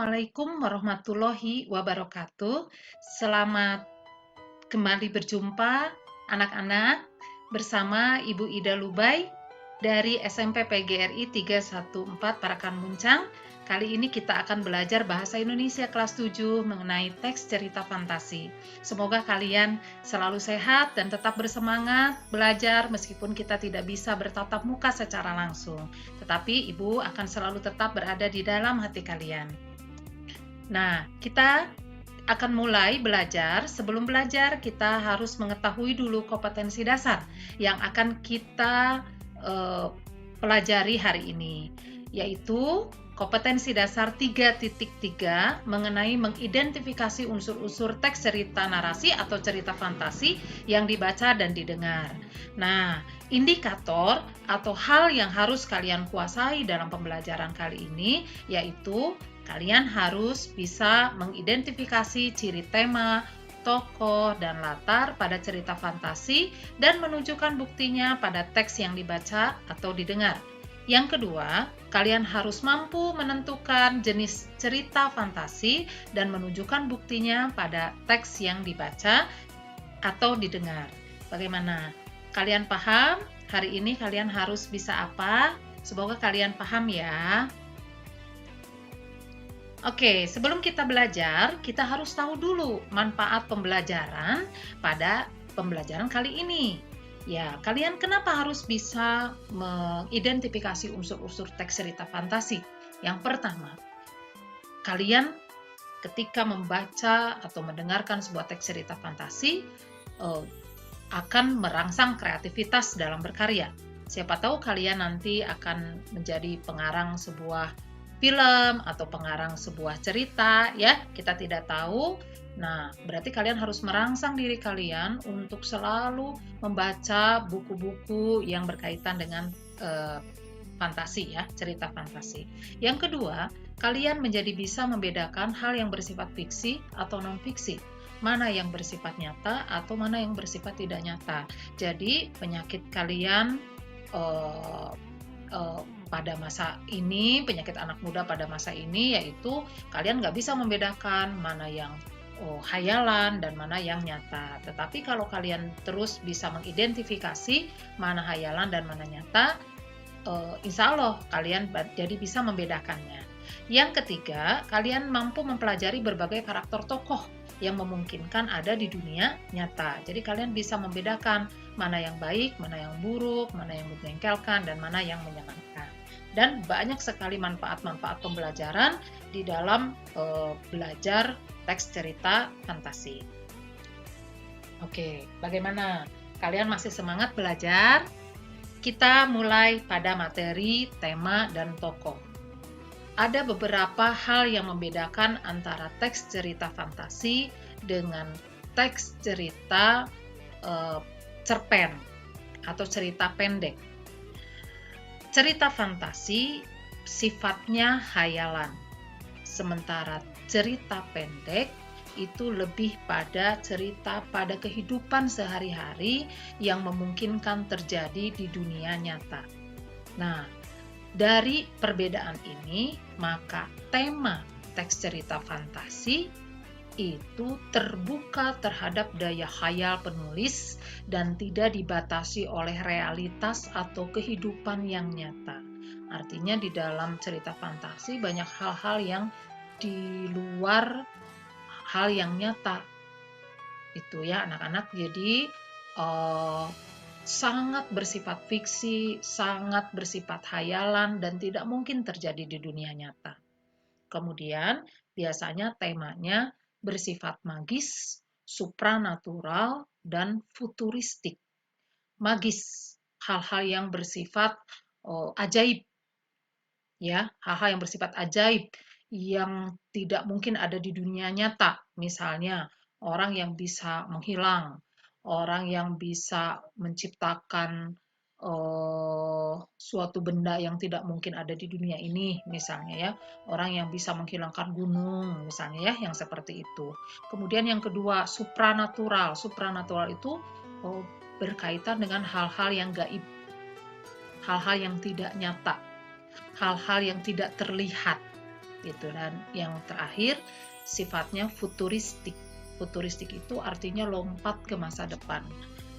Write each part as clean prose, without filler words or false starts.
Assalamualaikum warahmatullahi wabarakatuh. Selamat kembali berjumpa anak-anak bersama Ibu Ida Lubai dari SMP PGRI 314 Parakan Muncang. Kali ini kita akan belajar bahasa Indonesia kelas 7 mengenai teks cerita fantasi. Semoga kalian selalu sehat dan tetap bersemangat belajar meskipun kita tidak bisa bertatap muka secara langsung. Tetapi Ibu akan selalu tetap berada di dalam hati kalian. Nah, kita akan mulai belajar. Sebelum belajar, kita harus mengetahui dulu kompetensi dasar yang akan kita pelajari hari ini, yaitu kompetensi dasar 3.3 mengenai mengidentifikasi unsur-unsur teks cerita narasi atau cerita fantasi yang dibaca dan didengar. Nah, indikator atau hal yang harus kalian kuasai dalam pembelajaran kali ini yaitu kalian harus bisa mengidentifikasi ciri tema, tokoh, dan latar pada cerita fantasi dan menunjukkan buktinya pada teks yang dibaca atau didengar. Yang kedua, kalian harus mampu menentukan jenis cerita fantasi dan menunjukkan buktinya pada teks yang dibaca atau didengar. Bagaimana? Kalian paham? Hari ini kalian harus bisa apa? Semoga kalian paham ya. Oke, sebelum kita belajar, kita harus tahu dulu manfaat pembelajaran pada pembelajaran kali ini. Ya, kalian kenapa harus bisa mengidentifikasi unsur-unsur teks cerita fantasi? Yang pertama, kalian ketika membaca atau mendengarkan sebuah teks cerita fantasi akan merangsang kreativitas dalam berkarya. Siapa tahu kalian nanti akan menjadi pengarang sebuah film atau pengarang sebuah cerita, ya, kita tidak tahu. Nah, berarti kalian harus merangsang diri kalian untuk selalu membaca buku-buku yang berkaitan dengan fantasi, ya, cerita fantasi. Yang kedua, kalian menjadi bisa membedakan hal yang bersifat fiksi atau non-fiksi. Mana yang bersifat nyata atau mana yang bersifat tidak nyata. Jadi, penyakit kalian pada masa ini, penyakit anak muda pada masa ini yaitu kalian nggak bisa membedakan mana yang hayalan dan mana yang nyata. Tetapi kalau kalian terus bisa mengidentifikasi mana hayalan dan mana nyata, insya Allah kalian jadi bisa membedakannya. Yang ketiga, kalian mampu mempelajari berbagai karakter tokoh yang memungkinkan ada di dunia nyata. Jadi kalian bisa membedakan mana yang baik, mana yang buruk, mana yang menjengkelkan, dan mana yang menyenangkan. Dan banyak sekali manfaat-manfaat pembelajaran di dalam belajar teks cerita fantasi. Oke, bagaimana? Kalian masih semangat belajar? Kita mulai pada materi, tema, dan tokoh. Ada beberapa hal yang membedakan antara teks cerita fantasi dengan teks cerita cerpen atau cerita pendek. Cerita fantasi sifatnya hayalan, sementara cerita pendek itu lebih pada cerita pada kehidupan sehari-hari yang memungkinkan terjadi di dunia nyata. Nah, dari perbedaan ini, maka tema teks cerita fantasi itu terbuka terhadap daya khayal penulis dan tidak dibatasi oleh realitas atau kehidupan yang nyata. Artinya di dalam cerita fantasi banyak hal-hal yang di luar hal yang nyata. Itu ya anak-anak, jadi sangat bersifat fiksi, sangat bersifat hayalan, dan tidak mungkin terjadi di dunia nyata. Kemudian, biasanya temanya bersifat magis, supranatural, dan futuristik. Magis, hal-hal yang bersifat ajaib, ya, hal-hal yang bersifat ajaib yang tidak mungkin ada di dunia nyata. Misalnya, orang yang bisa menghilang, orang yang bisa menciptakan suatu benda yang tidak mungkin ada di dunia ini, misalnya ya, orang yang bisa menghilangkan gunung, misalnya ya, yang seperti itu. Kemudian yang kedua, supranatural. Supranatural itu berkaitan dengan hal-hal yang gaib, hal-hal yang tidak nyata, hal-hal yang tidak terlihat. gitu. Dan yang terakhir sifatnya futuristik. Futuristik itu artinya lompat ke masa depan.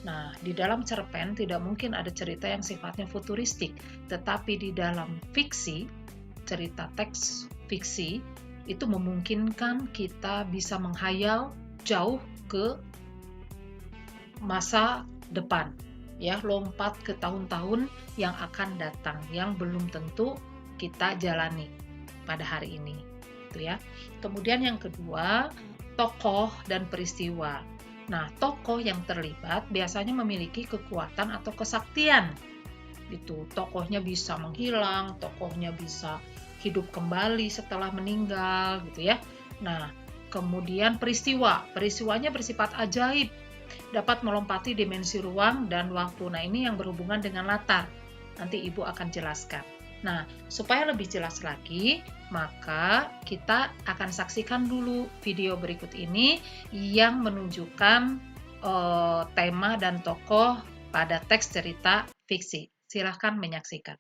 Nah, di dalam cerpen tidak mungkin ada cerita yang sifatnya futuristik, tetapi di dalam fiksi, cerita teks fiksi, itu memungkinkan kita bisa menghayal jauh ke masa depan, ya, lompat ke tahun-tahun yang akan datang, yang belum tentu kita jalani pada hari ini, gitu ya. Kemudian yang kedua, tokoh dan peristiwa. Nah, tokoh yang terlibat biasanya memiliki kekuatan atau kesaktian. Gitu. Tokohnya bisa menghilang, tokohnya bisa hidup kembali setelah meninggal, gitu ya. Nah, kemudian peristiwanya bersifat ajaib, dapat melompati dimensi ruang dan waktu. Nah, ini yang berhubungan dengan latar. Nanti Ibu akan jelaskan. Nah, supaya lebih jelas lagi, maka kita akan saksikan dulu video berikut ini yang menunjukkan tema dan tokoh pada teks cerita fiksi. Silahkan menyaksikan.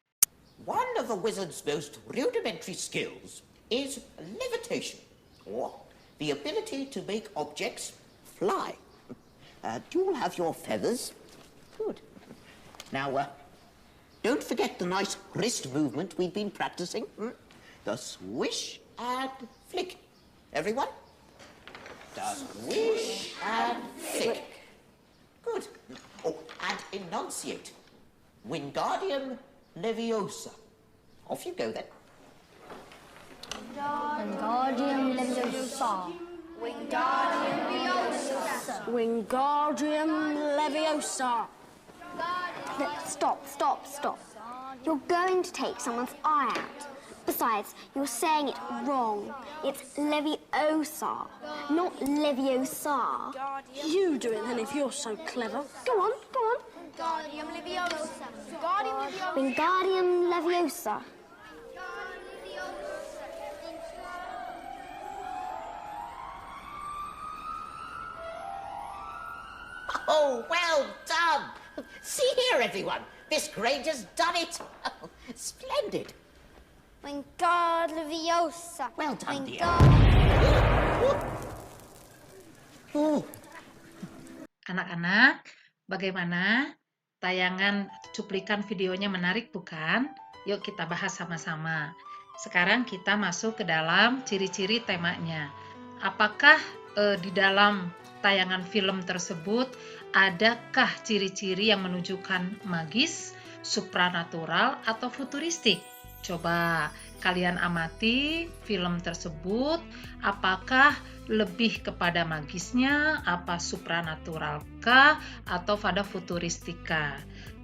One of the wizard's most rudimentary skills is levitation, or the ability to make objects fly. Do you all have your feathers? Good. Now, don't forget the nice wrist movement we've been practicing. The swish and flick. Everyone? The swish and flick. Good. Oh, and enunciate. Wingardium Leviosa. Off you go then. Wingardium Leviosa. Wingardium Leviosa. Wingardium Leviosa. Stop. You're going to take someone's eye out. Besides, you're saying it wrong. It's Leviosa, not Leviosa. You do it then if you're so clever. Go on. Wingardium Leviosa. Wingardium Leviosa. Oh, well done. See here, everyone. Miss Granger's done it. Splendid. Wingardium Leviosa. Well done, dear. Anak-anak, bagaimana? Tayangan cuplikan videonya menarik bukan? Yuk kita bahas sama-sama. Sekarang kita masuk ke dalam ciri-ciri temanya. Apakah di dalam tayangan film tersebut adakah ciri-ciri yang menunjukkan magis, supranatural, atau futuristik? Coba kalian amati film tersebut, apakah lebih kepada magisnya, apa supranaturalkah, atau pada futuristika?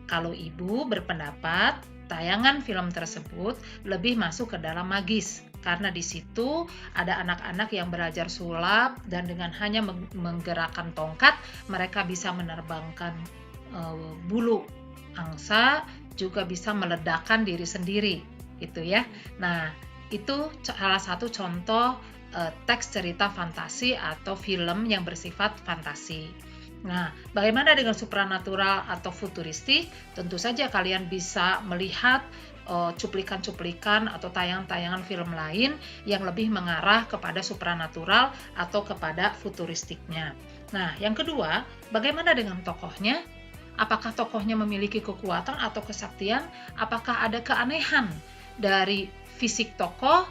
Kalau Ibu berpendapat, tayangan film tersebut lebih masuk ke dalam magis, karena di situ ada anak-anak yang belajar sulap dan dengan hanya menggerakkan tongkat, mereka bisa menerbangkan bulu angsa, juga bisa meledakkan diri sendiri, gitu ya. Nah, itu salah satu contoh teks cerita fantasi atau film yang bersifat fantasi. Nah, bagaimana dengan supranatural atau futuristik? Tentu saja kalian bisa melihat cuplikan-cuplikan atau tayangan-tayangan film lain yang lebih mengarah kepada supranatural atau kepada futuristiknya. Nah, yang kedua, bagaimana dengan tokohnya? Apakah tokohnya memiliki kekuatan atau kesaktian? Apakah ada keanehan dari fisik tokoh?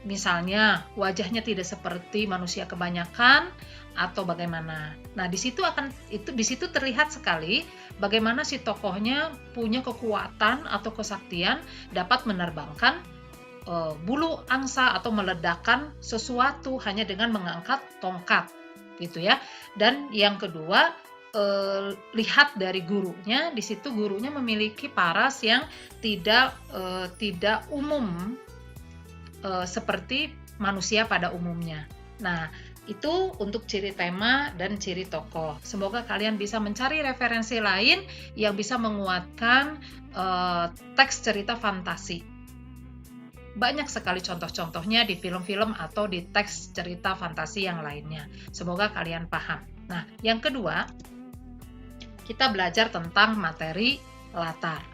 Misalnya, wajahnya tidak seperti manusia kebanyakan atau bagaimana. Nah, di situ terlihat sekali bagaimana si tokohnya punya kekuatan atau kesaktian dapat menerbangkan bulu angsa atau meledakkan sesuatu hanya dengan mengangkat tongkat, gitu ya. Dan yang kedua, lihat dari gurunya. Di situ gurunya memiliki paras yang tidak umum seperti manusia pada umumnya. Nah, itu untuk ciri tema dan ciri tokoh. Semoga kalian bisa mencari referensi lain yang bisa menguatkan teks cerita fantasi. Banyak sekali contoh-contohnya di film-film atau di teks cerita fantasi yang lainnya. Semoga kalian paham. Nah, yang kedua, kita belajar tentang materi latar.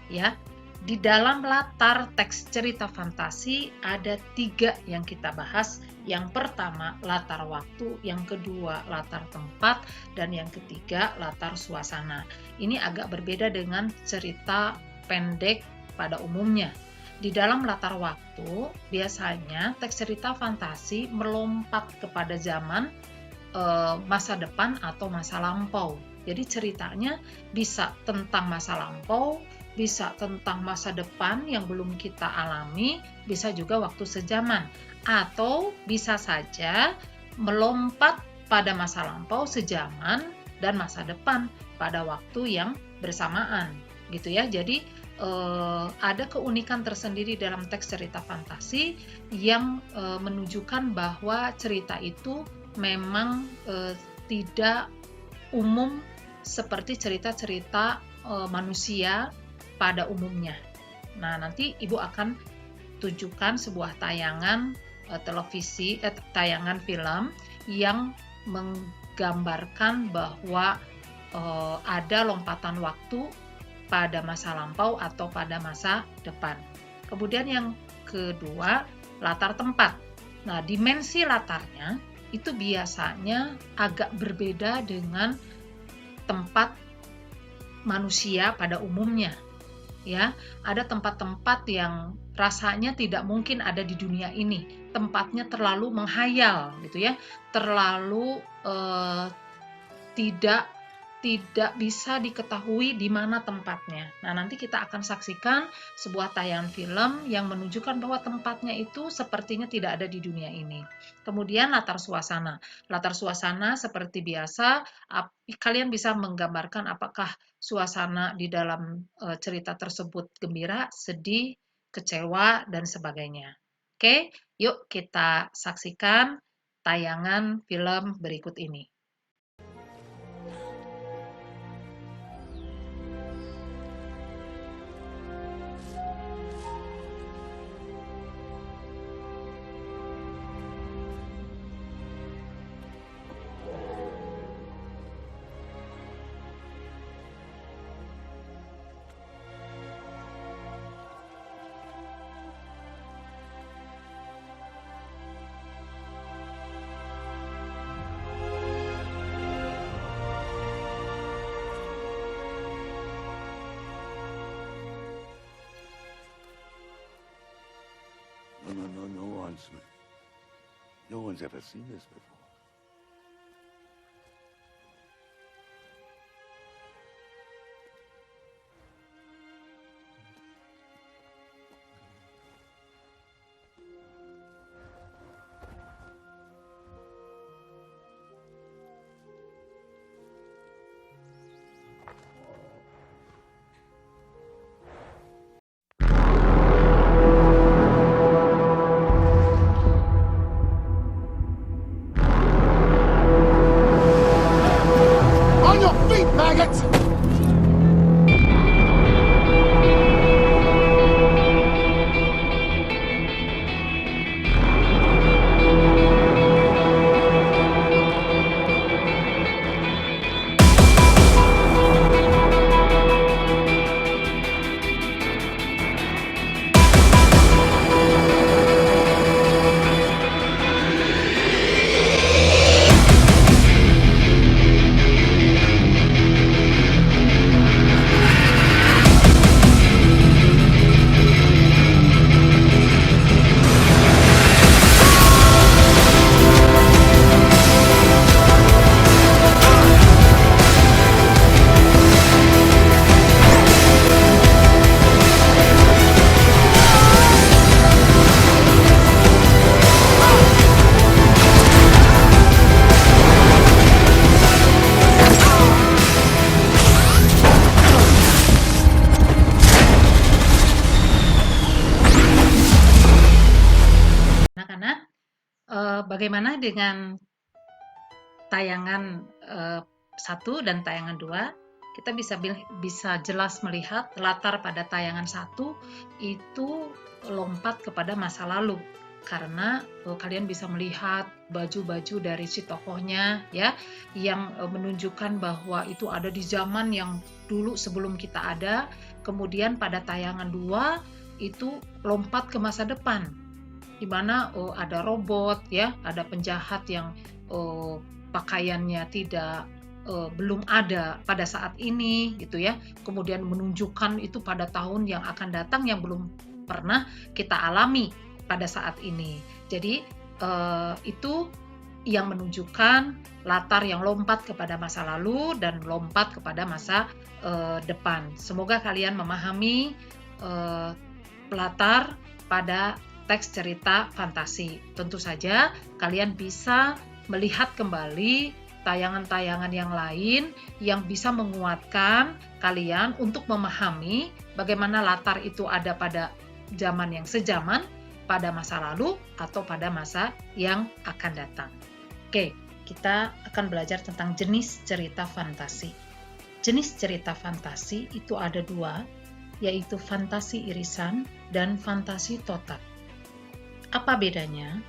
Ya, Di dalam latar teks cerita fantasi ada 3 yang kita bahas. Yang pertama latar waktu, yang kedua latar tempat, dan yang ketiga latar suasana. Ini agak berbeda dengan cerita pendek pada umumnya. Di dalam latar waktu, biasanya teks cerita fantasi melompat kepada zaman masa depan atau masa lampau. Jadi ceritanya bisa tentang masa lampau, bisa tentang masa depan yang belum kita alami, bisa juga waktu sejaman, atau bisa saja melompat pada masa lampau, sejaman, dan masa depan pada waktu yang bersamaan, gitu ya. Jadi ada keunikan tersendiri dalam teks cerita fantasi yang menunjukkan bahwa cerita itu memang tidak umum seperti cerita-cerita manusia pada umumnya. Nah, nanti Ibu akan tunjukkan sebuah tayangan tayangan film yang menggambarkan bahwa ada lompatan waktu pada masa lampau atau pada masa depan. Kemudian yang kedua, latar tempat. Nah, dimensi latarnya itu biasanya agak berbeda dengan tempat manusia pada umumnya. Ya, ada tempat-tempat yang rasanya tidak mungkin ada di dunia ini. Tempatnya terlalu menghayal, gitu ya, terlalu tidak bisa diketahui di mana tempatnya. Nah, nanti kita akan saksikan sebuah tayangan film yang menunjukkan bahwa tempatnya itu sepertinya tidak ada di dunia ini. Kemudian latar suasana. Latar suasana seperti biasa, kalian bisa menggambarkan apakah suasana di dalam cerita tersebut gembira, sedih, kecewa, dan sebagainya. Oke, yuk kita saksikan tayangan film berikut ini. No one's ever seen this before. On your feet, maggots! Bagaimana dengan tayangan 1 dan tayangan 2? Kita bisa jelas melihat latar pada tayangan 1 itu lompat kepada masa lalu, karena kalian bisa melihat baju-baju dari si tokohnya ya, yang menunjukkan bahwa itu ada di zaman yang dulu sebelum kita ada. Kemudian pada tayangan 2 itu lompat ke masa depan, di mana ada robot ya, ada penjahat yang pakaiannya belum ada pada saat ini gitu ya. Kemudian menunjukkan itu pada tahun yang akan datang yang belum pernah kita alami pada saat ini. Jadi itu yang menunjukkan latar yang lompat kepada masa lalu dan lompat kepada masa depan. Semoga kalian memahami latar pada teks cerita fantasi. Tentu saja kalian bisa melihat kembali tayangan-tayangan yang lain yang bisa menguatkan kalian untuk memahami bagaimana latar itu ada pada zaman yang sejaman, pada masa lalu, atau pada masa yang akan datang. Oke, kita akan belajar tentang jenis cerita fantasi. Jenis cerita fantasi itu ada 2, yaitu fantasi irisan dan fantasi total. Apa bedanya?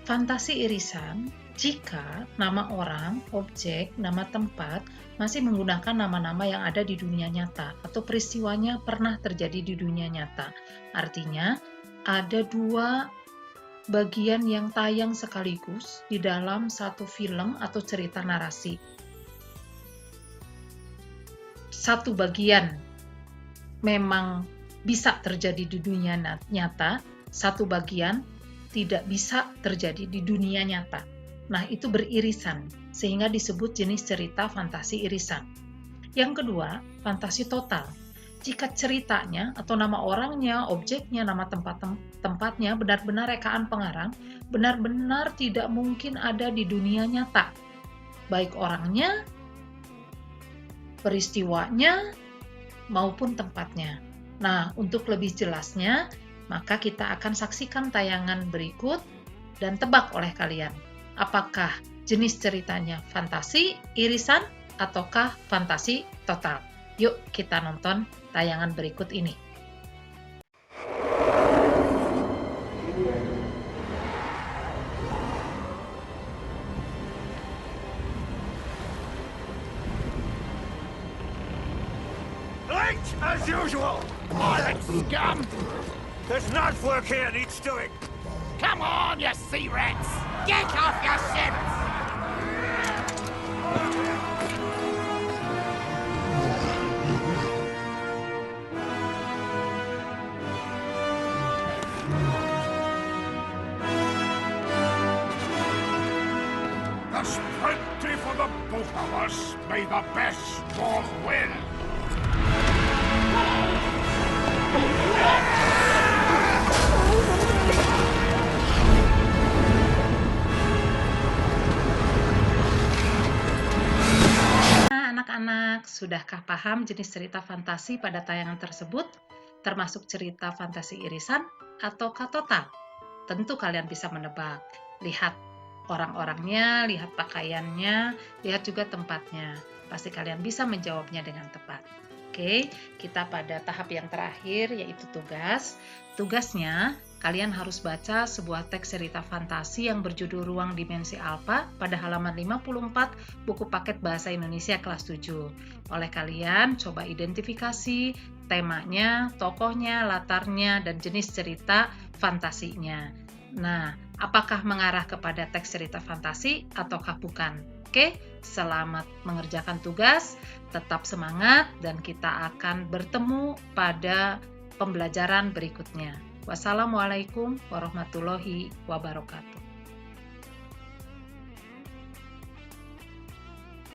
Fantasi irisan jika nama orang, objek, nama tempat masih menggunakan nama-nama yang ada di dunia nyata atau peristiwanya pernah terjadi di dunia nyata. Artinya, ada 2 bagian yang tayang sekaligus di dalam satu film atau cerita narasi. Satu bagian memang bisa terjadi di dunia nyata, satu bagian tidak bisa terjadi di dunia nyata. Nah, itu beririsan, sehingga disebut jenis cerita fantasi irisan. Yang kedua, fantasi total. Jika ceritanya atau nama orangnya, objeknya, nama tempatnya benar-benar rekaan pengarang, benar-benar tidak mungkin ada di dunia nyata. Baik orangnya, peristiwanya, maupun tempatnya. Nah, untuk lebih jelasnya, maka kita akan saksikan tayangan berikut dan tebak oleh kalian. Apakah jenis ceritanya fantasi, irisan, ataukah fantasi total? Yuk kita nonton tayangan berikut ini. Late as usual! Pilot scum! There's knife work here needs doing. Come on, you sea rats! Get off your ships! There's plenty for the both of us. May the best sport win. Anak-anak, sudahkah paham jenis cerita fantasi pada tayangan tersebut, termasuk cerita fantasi irisan ataukah total? Tentu kalian bisa menebak. Lihat orang-orangnya, lihat pakaiannya, lihat juga tempatnya. Pasti kalian bisa menjawabnya dengan tepat. Oke, kita pada tahap yang terakhir, yaitu tugas. Tugasnya, kalian harus baca sebuah teks cerita fantasi yang berjudul Ruang Dimensi Alpha pada halaman 54 buku paket Bahasa Indonesia kelas 7. Oleh kalian, coba identifikasi temanya, tokohnya, latarnya, dan jenis cerita fantasinya. Nah, apakah mengarah kepada teks cerita fantasi ataukah bukan? Oke, selamat mengerjakan tugas, tetap semangat, dan kita akan bertemu pada pembelajaran berikutnya. Wassalamualaikum warahmatullahi wabarakatuh.